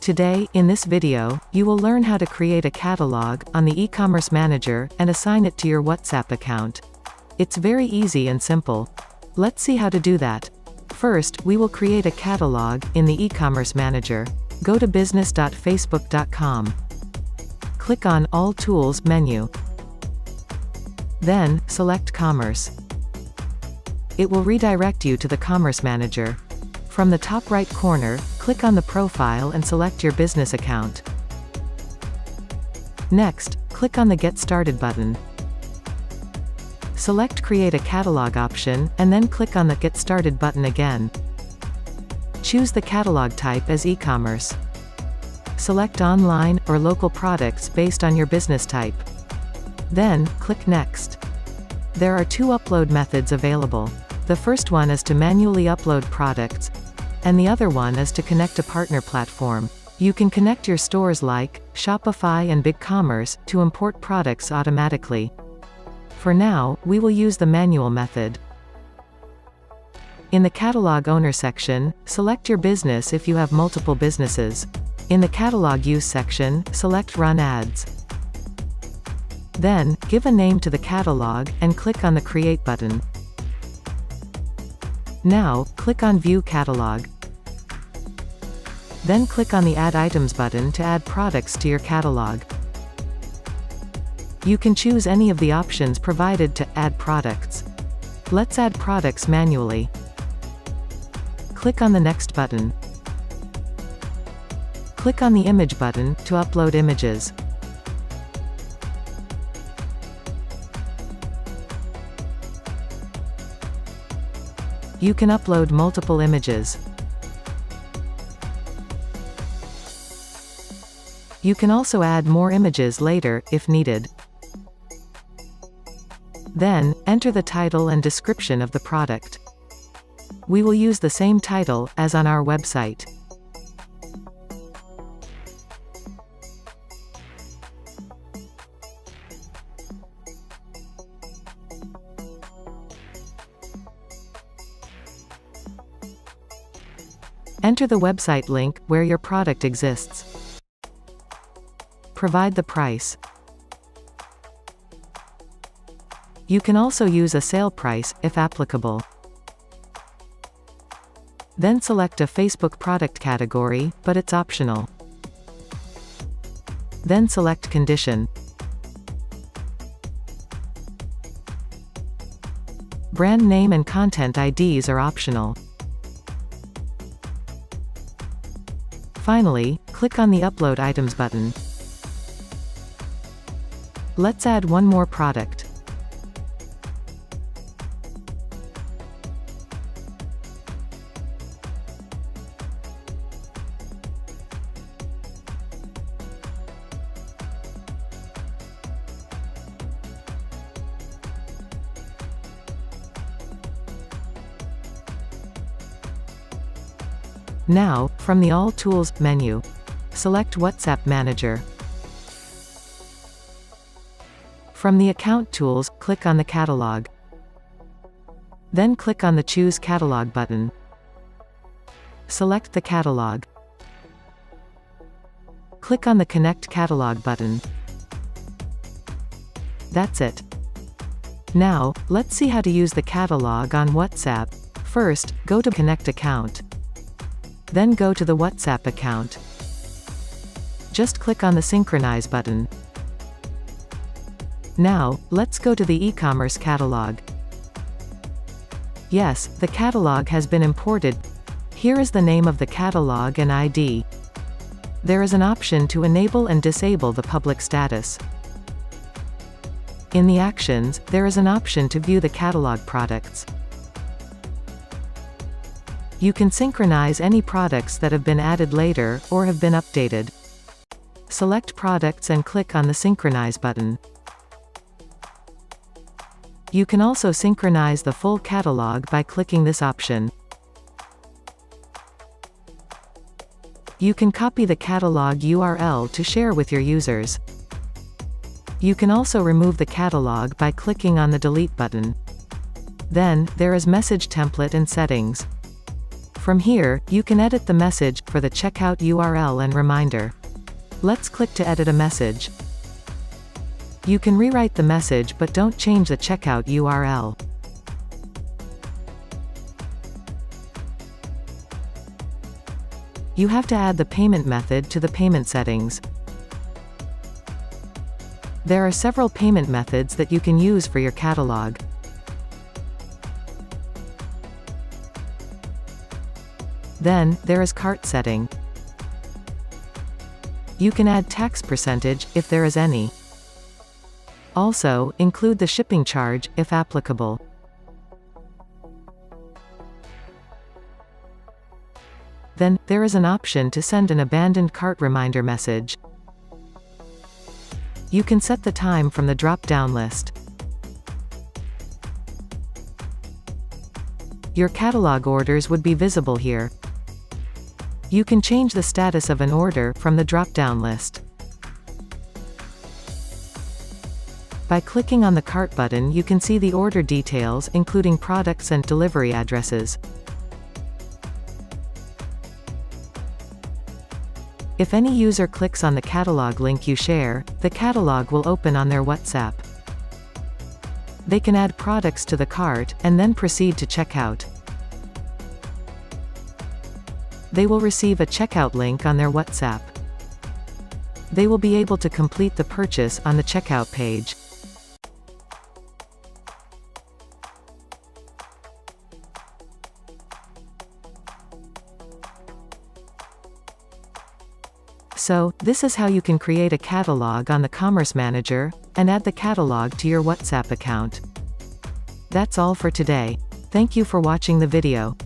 Today, in this video, you will learn how to create a catalog on the e-commerce manager and assign it to your WhatsApp account. It's very easy and simple. Let's see how to do that. First, we will create a catalog in the e-commerce manager. Go to business.facebook.com. Click on All Tools menu. Then, select Commerce. It will redirect you to the Commerce Manager. From the top right corner, click on the profile and select your business account. Next, click on the Get Started button. Select Create a Catalog option, and then click on the Get Started button again. Choose the catalog type as e-commerce. Select online or local products based on your business type. Then, click Next. There are two upload methods available. The first one is to manually upload products, and the other one is to connect a partner platform. You can connect your stores like Shopify and BigCommerce to import products automatically. For now, we will use the manual method. In the Catalog Owner section, select your business if you have multiple businesses. In the Catalog Use section, select Run Ads. Then, give a name to the catalog, and click on the Create button. Now, click on View Catalog. Then click on the Add Items button to add products to your catalog. You can choose any of the options provided to add products. Let's add products manually. Click on the Next button. Click on the Image button to upload images. You can upload multiple images. You can also add more images later, if needed. Then, enter the title and description of the product. We will use the same title as on our website. Enter the website link where your product exists. Provide the price. You can also use a sale price, if applicable. Then select a Facebook product category, but it's optional. Then select Condition. Brand name and content IDs are optional. Finally, click on the Upload Items button. Let's add one more product. Now, from the All Tools menu, select WhatsApp Manager. From the Account Tools, click on the Catalog. Then click on the Choose Catalog button. Select the catalog. Click on the Connect Catalog button. That's it. Now, let's see how to use the catalog on WhatsApp. First, go to Connect Account. Then go to the WhatsApp account. Just click on the Synchronize button. Now, let's go to the e-commerce catalog. Yes, the catalog has been imported. Here is the name of the catalog and ID. There is an option to enable and disable the public status. In the Actions, there is an option to view the catalog products. You can synchronize any products that have been added later, or have been updated. Select Products and click on the Synchronize button. You can also synchronize the full catalog by clicking this option. You can copy the catalog URL to share with your users. You can also remove the catalog by clicking on the Delete button. Then, there is Message Template and Settings. From here, you can edit the message for the checkout URL and reminder. Let's click to edit a message. You can rewrite the message but don't change the checkout URL. You have to add the payment method to the payment settings. There are several payment methods that you can use for your catalog. Then, there is cart setting. You can add tax percentage, if there is any. Also, include the shipping charge, if applicable. Then, there is an option to send an abandoned cart reminder message. You can set the time from the drop-down list. Your catalog orders would be visible here. You can change the status of an order from the drop-down list. By clicking on the cart button, you can see the order details, including products and delivery addresses. If any user clicks on the catalog link you share, the catalog will open on their WhatsApp. They can add products to the cart, and then proceed to checkout. They will receive a checkout link on their WhatsApp. They will be able to complete the purchase on the checkout page. So, this is how you can create a catalog on the Commerce Manager, and add the catalog to your WhatsApp account. That's all for today. Thank you for watching the video.